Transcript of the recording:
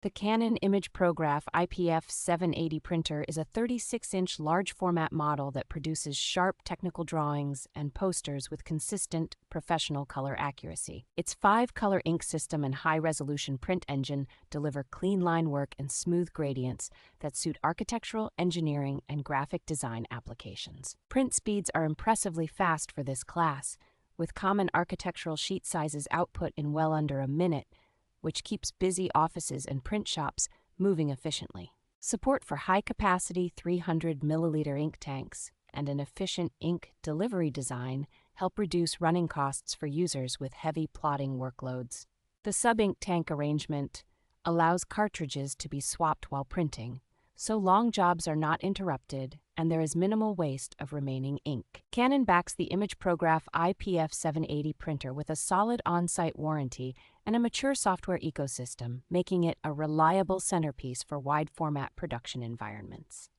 The Canon imagePROGRAF IPF780 printer is a 36-inch large-format model that produces sharp technical drawings and posters with consistent, professional color accuracy. Its 5-color ink system and high-resolution print engine deliver clean line work and smooth gradients that suit architectural, engineering, and graphic design applications. Print speeds are impressively fast for this class, with common architectural sheet sizes output in well under a minute, which keeps busy offices and print shops moving efficiently. Support for high-capacity 300 milliliter ink tanks and an efficient ink delivery design help reduce running costs for users with heavy plotting workloads. The sub-ink tank arrangement allows cartridges to be swapped while printing, so long jobs are not interrupted and there is minimal waste of remaining ink. Canon backs the imagePROGRAF IPF780 printer with a solid on-site warranty and a mature software ecosystem, making it a reliable centerpiece for wide-format production environments.